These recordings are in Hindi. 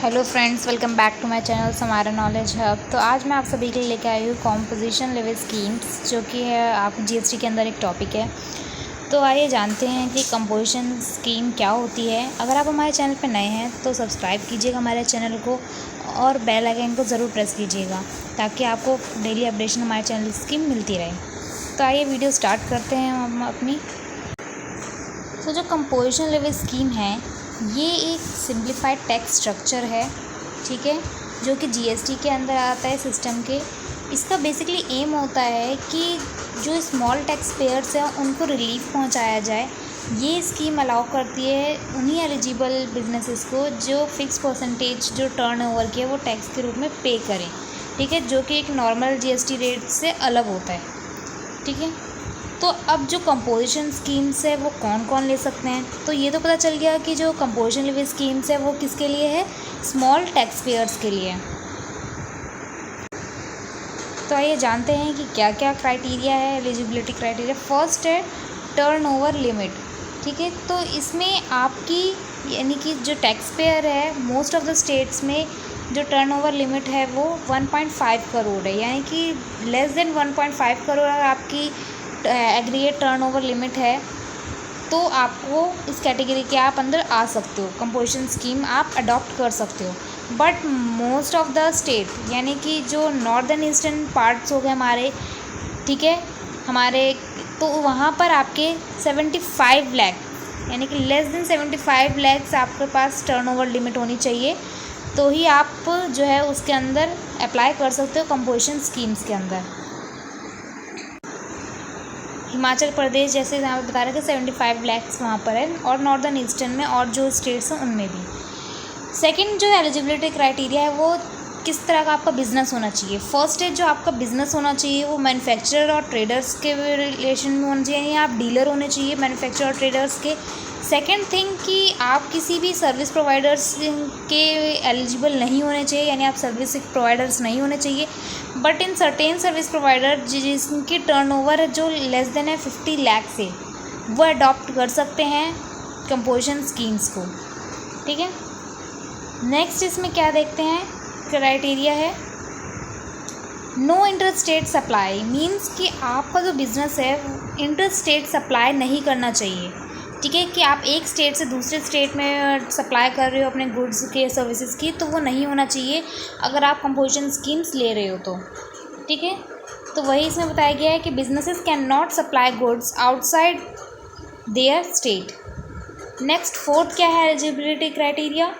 Hello friends, welcome back to my channel Samara knowledge hub. तो आज मैं आप सभी के लिए लेकर आई हूँ कॉम्पोजिशन लेवी स्कीम्स, जो कि है आप जीएसटी के अंदर एक टॉपिक है। तो आइए जानते हैं कि कंपोजिशन स्कीम क्या होती है। अगर आप हमारे चैनल पर नए हैं तो सब्सक्राइब कीजिएगा हमारे चैनल को और बेल आइकन को ज़रूर प्रेस कीजिएगा ताकि आपको डेली अपडेशन हमारे चैनल की स्कीम मिलती रहे। तो आइए वीडियो स्टार्ट करते हैं हम अपनी। तो जो कंपोजिशन लेवी स्कीम है, ये एक सिंप्लीफाइड टैक्स स्ट्रक्चर है, ठीक है, जो कि जीएसटी के अंदर आता है सिस्टम के। इसका बेसिकली एम होता है कि जो स्मॉल टैक्स पेयर्स हैं उनको रिलीफ पहुंचाया जाए। ये स्कीम अलाउ करती है उन्हीं एलिजिबल बिजनेसेस को जो फिक्स परसेंटेज जो टर्नओवर की है वो टैक्स के रूप में पे करें, ठीक है, जो कि एक नॉर्मल जीएसटी रेट से अलग होता है, ठीक है। तो अब जो कंपोजिशन स्कीम्स है वो कौन कौन ले सकते हैं, तो ये तो पता चल गया कि जो कंपोजिशन लेवी स्कीम्स है वो किसके लिए है, स्मॉल टैक्स पेयर्स के लिए। तो आइए जानते हैं कि क्या क्या क्राइटेरिया है, एलिजिबिलिटी क्राइटेरिया। फर्स्ट है टर्नओवर लिमिट, ठीक है। तो इसमें आपकी यानी कि जो टैक्स पेयर है मोस्ट ऑफ द स्टेट्स में जो टर्नओवर लिमिट है वो 1.5 करोड़ है, यानी कि लेस देन 1.5 करोड़ अगर आपकी एग्रीगेट टर्नओवर लिमिट है तो आपको इस कैटेगरी के आप अंदर आ सकते हो, कंपोजिशन स्कीम आप अडॉप्ट कर सकते हो। But most of the state यानी कि जो नॉर्दर्न ईस्टर्न पार्ट्स हो गए हमारे, ठीक है, हमारे, तो वहाँ पर आपके 75 लाख यानी कि लेस देन 75 लैक्स आपके पास टर्नओवर लिमिट होनी चाहिए, तो ही आप जो है उसके अंदर अप्लाई कर सकते हो कंपोजिशन स्कीम्स के अंदर। हिमाचल प्रदेश जैसे यहाँ पे बता रहे थे 75 लैक्स वहाँ पर है, और नॉर्दर्न ईस्टर्न में और जो स्टेट्स हैं उनमें भी। सेकंड जो एलिजिबिलिटी क्राइटेरिया है वो किस तरह का आपका बिज़नेस होना चाहिए। फर्स्ट है जो आपका बिज़नेस होना चाहिए वो मैन्युफैक्चरर और ट्रेडर्स के रिलेशन में होना चाहिए, यानी आप डीलर होने चाहिए मैन्युफैक्चरर और ट्रेडर्स के। सेकंड थिंग कि आप किसी भी सर्विस प्रोवाइडर्स के एलिजिबल नहीं होने चाहिए, यानी आप सर्विस प्रोवाइडर्स नहीं होने चाहिए। But in certain service provider जिनकी टर्नओवर जो लेस देन है 50 लाख से, वो अडॉप्ट कर सकते हैं कंपोजिशन स्कीम्स को, ठीक है। नेक्स्ट इसमें क्या देखते हैं क्राइटेरिया है, no inter state supply, means कि आपका जो बिज़नेस है इंटर स्टेट सप्लाई नहीं करना चाहिए, ठीक है, कि आप एक स्टेट से दूसरे स्टेट में सप्लाई कर रहे हो अपने गुड्स के सर्विसेज की, तो वो नहीं होना चाहिए अगर आप कंपोजिशन स्कीम्स ले रहे हो तो, ठीक है। तो वही इसमें बताया गया है कि businesses can not supply goods outside their state. Next fourth क्या है eligibility criteria,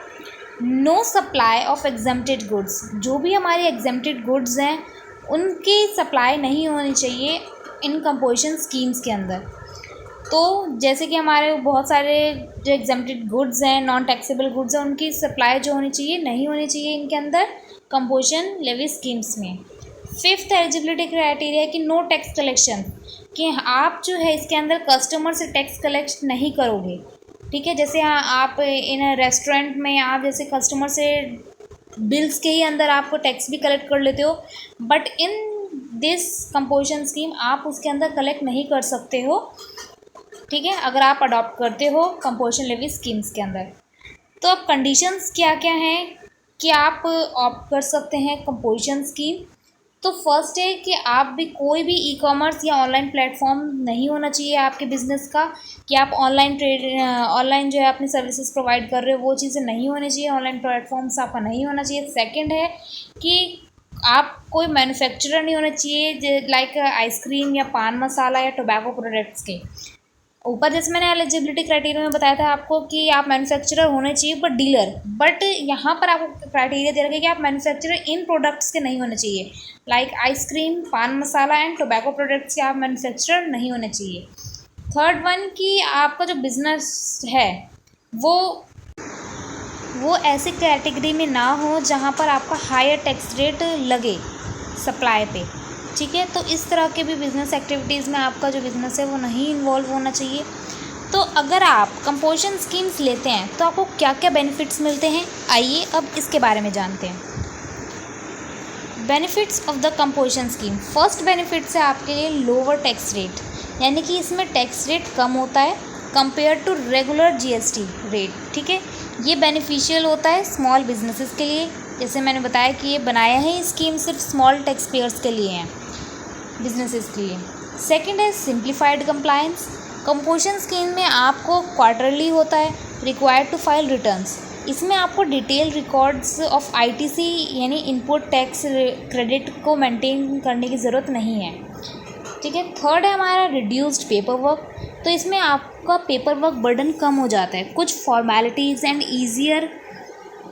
no supply of exempted goods, जो भी हमारे एग्जेम्प्टेड गुड्स हैं उनकी सप्लाई नहीं होनी चाहिए इन कंपोजिशन स्कीम्स के अंदर। तो जैसे कि हमारे बहुत सारे जो एग्जेम्प्टेड गुड्स हैं, नॉन टैक्सेबल गुड्स हैं, उनकी सप्लाई जो होनी चाहिए नहीं होनी चाहिए इनके अंदर कंपोजिशन लेवी स्कीम्स में। फिफ्थ एलिजिबिलिटी क्राइटेरिया कि नो टैक्स कलेक्शन, कि आप जो है इसके अंदर कस्टमर से टैक्स कलेक्ट नहीं करोगे, ठीक है। जैसे आप इन रेस्टोरेंट में आप जैसे कस्टमर से बिल्स के ही अंदर आपको टैक्स भी कलेक्ट कर लेते हो, but in this composition scheme आप उसके अंदर कलेक्ट नहीं कर सकते हो, ठीक है, अगर आप अडॉप्ट करते हो कंपोजिशन लेवी स्कीम्स के अंदर। तो अब कंडीशंस क्या क्या हैं कि आप ऑप्ट कर सकते हैं कंपोजिशन स्कीम। तो फर्स्ट है कि आप भी कोई भी ई कॉमर्स या ऑनलाइन प्लेटफॉर्म नहीं होना चाहिए आपके बिज़नेस का, कि आप ऑनलाइन जो है अपनी सर्विसेज प्रोवाइड कर रहे हो वो चीज़ें नहीं होनी चाहिए, ऑनलाइन प्लेटफॉर्म्स आपका नहीं होना चाहिए। सेकंड है कि आप कोई मैन्युफैक्चरर नहीं होना चाहिए, लाइक आइसक्रीम या पान मसाला या टोबैको प्रोडक्ट्स के। ऊपर जैसे मैंने एलिजिबिलिटी क्राइटेरिया में बताया था आपको कि आप मैन्युफैक्चरर होने चाहिए बट डीलर, बट यहाँ पर आपको क्राइटेरिया दे रखा है कि आप मैन्युफैक्चरर इन प्रोडक्ट्स के नहीं होने चाहिए, लाइक आइसक्रीम, पान मसाला एंड टोबैको प्रोडक्ट्स के आप मैन्युफैक्चरर नहीं होने चाहिए। थर्ड वन कि आपका जो बिज़नेस है वो ऐसे कैटेगरी में ना हो जहाँ पर आपका हायर टैक्स रेट लगे सप्लाई पे, ठीक है। तो इस तरह के भी बिज़नेस एक्टिविटीज़ में आपका जो बिज़नेस है वो नहीं इन्वॉल्व होना चाहिए। तो अगर आप कंपोजिशन स्कीम्स लेते हैं तो आपको क्या क्या बेनिफिट्स मिलते हैं, आइए अब इसके बारे में जानते हैं। Benefits of the composition scheme, first benefits है आपके लिए लोअर टैक्स रेट, यानी कि इसमें टैक्स रेट कम होता है compare to regular GST rate, ठीक है। ये बेनिफिशियल होता है स्मॉल बिजनेसेस के लिए, जैसे मैंने बताया कि ये बनाया है स्कीम सिर्फ स्मॉल टैक्स पेयर्स के लिए हैं, बिजनेसेस के लिए। सेकंड है सिंप्लीफाइड कंप्लायंस। कंपोजिशन स्कीम में आपको क्वार्टरली होता है रिक्वायर्ड टू फाइल रिटर्न्स। इसमें आपको डिटेल रिकॉर्ड्स ऑफ आईटीसी यानी इनपुट टैक्स क्रेडिट को मेंटेन करने की ज़रूरत नहीं है, ठीक है। थर्ड है हमारा रिड्यूस्ड पेपर वर्क। तो इसमें आपका पेपर वर्क बर्डन कम हो जाता है, कुछ फॉर्मेलिटीज़ एंड ईजियर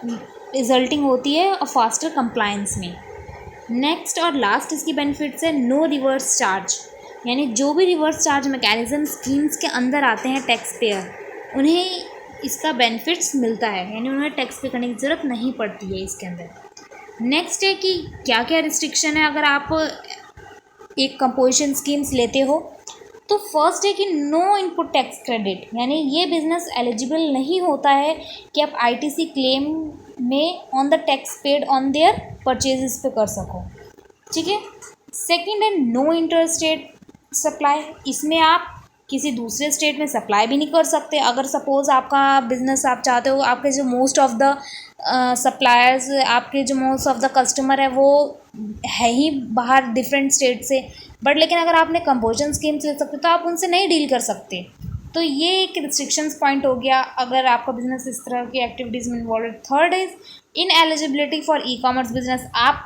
रिजल्टिंग होती है और फास्टर कंप्लायंस में। नेक्स्ट और लास्ट इसकी बेनिफिट्स है नो रिवर्स चार्ज, यानी जो भी रिवर्स चार्ज मैकेनिज्म स्कीम्स के अंदर आते हैं टैक्स पेयर, उन्हें इसका बेनिफिट्स मिलता है, यानी उन्हें टैक्स पे करने की ज़रूरत नहीं पड़ती है इसके अंदर। नेक्स्ट है कि क्या क्या रिस्ट्रिक्शन है अगर आप एक कंपोजिशन स्कीम्स लेते हो। तो फर्स्ट है कि नो इनपुट टैक्स क्रेडिट, यानी ये बिजनेस एलिजिबल नहीं होता है कि आप आईटीसी क्लेम में on the tax paid on their purchases पे कर सको, ठीक है। सेकंड है नो इंटर स्टेट सप्लाई। इसमें आप किसी दूसरे स्टेट में सप्लाई भी नहीं कर सकते। अगर सपोज़ आपका बिज़नेस आप चाहते हो, आपके जो मोस्ट ऑफ द सप्लायर्स, आपके जो मोस्ट ऑफ द कस्टमर है वो है ही बाहर डिफरेंट स्टेट से, बट लेकिन अगर आपने कंपोजिशन स्कीम्स ले सकते तो आप उनसे नहीं डील कर सकते। तो ये एक रिस्ट्रिक्शंस पॉइंट हो गया अगर आपका बिजनेस इस तरह की एक्टिविटीज़ में इन्वॉल्व है। Third is in eligibility for e commerce business. आप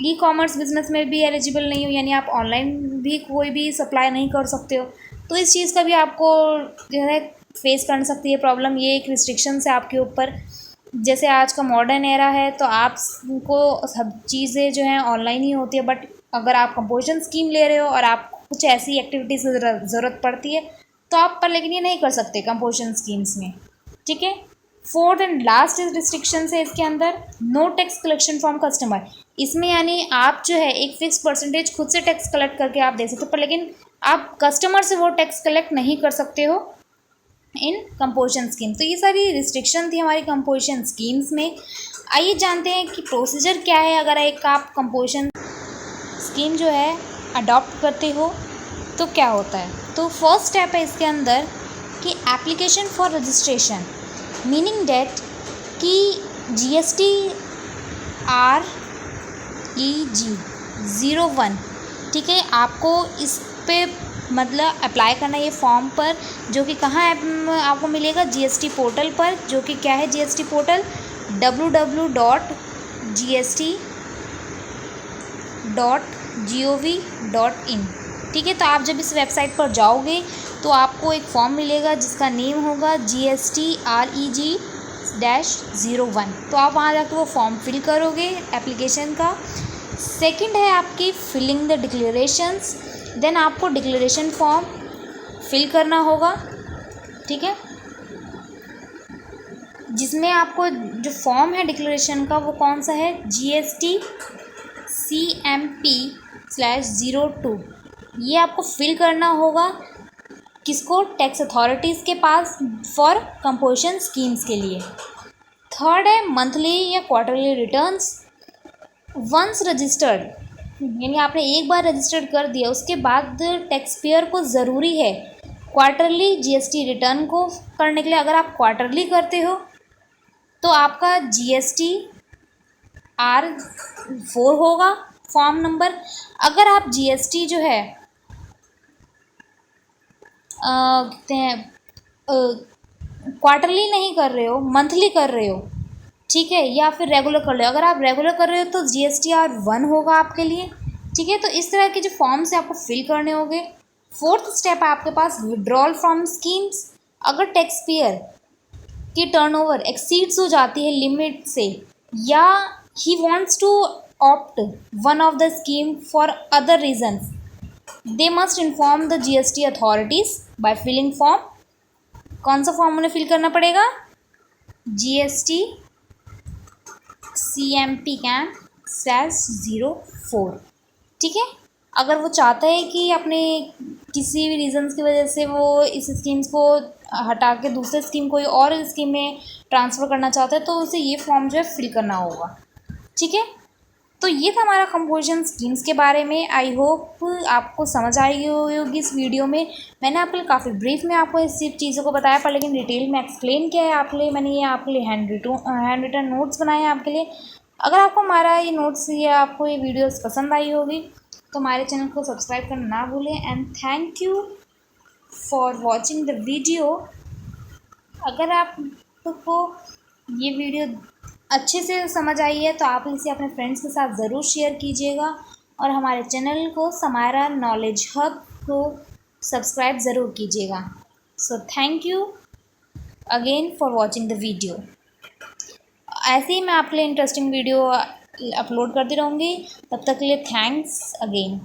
ई कॉमर्स बिजनेस में भी एलिजिबल नहीं हो, यानी आप ऑनलाइन भी कोई भी सप्लाई नहीं कर सकते हो। तो इस चीज़ का भी आपको जो है फेस कर सकती है प्रॉब्लम। ये एक रिस्ट्रिक्शंस है आपके ऊपर। जैसे आज का मॉडर्न एरा है तो आपको सब चीज़ें जो हैं ऑनलाइन ही होती है, बट अगर आप कंपोजिशन स्कीम ले रहे हो और आपको कुछ ऐसी एक्टिविटीज़ की ज़रूरत पड़ती है तो आप पर लेकिन ये नहीं कर सकते कंपोजिशन स्कीम्स में, ठीक है। Fourth and last is restriction है इसके अंदर no tax collection from customer. इसमें यानी आप जो है एक फिक्स परसेंटेज खुद से टैक्स कलेक्ट करके आप दे सकते हो, पर लेकिन आप कस्टमर से वो टैक्स कलेक्ट नहीं कर सकते हो इन कंपोजिशन स्कीम। तो ये सारी रिस्ट्रिक्शन थी हमारी कंपोजिशन स्कीम्स में। आइए जानते हैं कि प्रोसीजर क्या है अगर एक आप कंपोजिशन स्कीम जो है अडॉप्ट करते हो तो क्या होता है। तो फर्स्ट स्टेप है इसके अंदर कि application for registration, meaning that कि GST REG 01, ठीक है, आपको इस पे मतलब अप्लाई करना ये फॉर्म पर, जो कि कहाँ आपको मिलेगा GST पोर्टल पर, जो कि क्या है GST पोर्टल www.gst.gov.in, ठीक है। तो आप जब इस वेबसाइट पर जाओगे तो आपको एक फॉर्म मिलेगा जिसका नेम होगा GST REG-01। तो आप वहाँ जाकर वो फॉर्म फिल करोगे एप्लीकेशन का। सेकंड है आपकी फिलिंग द डिक्लेरेशंस, देन आपको डिक्लेरेशन फॉर्म फिल करना होगा, ठीक है, जिसमें आपको जो फॉर्म है डिक्लेरेशन का वो कौन सा है GST CMP/02। ये आपको फिल करना होगा किसको, टैक्स अथॉरिटीज़ के पास फॉर कंपोजिशन स्कीम्स के लिए। थर्ड है मंथली या क्वार्टरली रिटर्न्स। वंस रजिस्टर्ड, यानी आपने एक बार रजिस्टर्ड कर दिया उसके बाद टैक्स पेयर को ज़रूरी है क्वार्टरली GST रिटर्न को करने के लिए। अगर आप क्वार्टरली करते हो तो आपका GST R4 होगा फॉर्म नंबर। अगर आप GST जो है कहते हैं क्वार्टरली नहीं कर रहे हो, मंथली कर रहे हो, ठीक है, या फिर रेगुलर कर रहे हो। अगर आप रेगुलर कर रहे हो तो GST R1 होगा आपके लिए, ठीक है। तो इस तरह के जो फॉर्म्स है आपको फिल करने होंगे। फोर्थ स्टेप है आपके पास विड्रॉल फ्रॉम स्कीम्स। अगर टैक्स पेयर की टर्नओवर एक्सीड्स हो जाती है लिमिट से, या he wants to opt one of the scheme for other reasons, they must inform the GST authorities by filling form. कौन सा फॉर्म उन्हें फिल करना पड़ेगा, GST CMP/04, ठीक है। अगर वो चाहता है कि अपने किसी भी रीज़न्स की वजह से वो इस स्कीम्स को हटा के दूसरे स्कीम कोई और स्कीम में ट्रांसफ़र करना चाहता है तो उसे ये फॉर्म जो है फिल करना होगा, ठीक है। तो ये था हमारा कंपोजिशन स्कीम्स के बारे में। आई होप आपको समझ आई होगी इस वीडियो में। मैंने आपके लिए काफ़ी ब्रीफ में आपको इस चीज़ों को बताया, पर लेकिन डिटेल में एक्सप्लेन किया है आपके लिए। मैंने ये आपके लिए हैंड रिटन नोट्स बनाए हैं आपके लिए। अगर आपको हमारा ये नोट्स या आपको ये वीडियोस पसंद आई होगी तो हमारे चैनल को सब्सक्राइब करना ना भूलें। And thank you for watching the video. अगर आपको ये वीडियो अच्छे से समझ आई है तो आप इसे अपने फ्रेंड्स के साथ ज़रूर शेयर कीजिएगा, और हमारे चैनल को समारा नॉलेज हब को सब्सक्राइब ज़रूर कीजिएगा। So thank you again for watching the video. ऐसे ही मैं आपके लिए इंटरेस्टिंग वीडियो अपलोड करती रहूँगी। तब तक के लिए थैंक्स अगेन।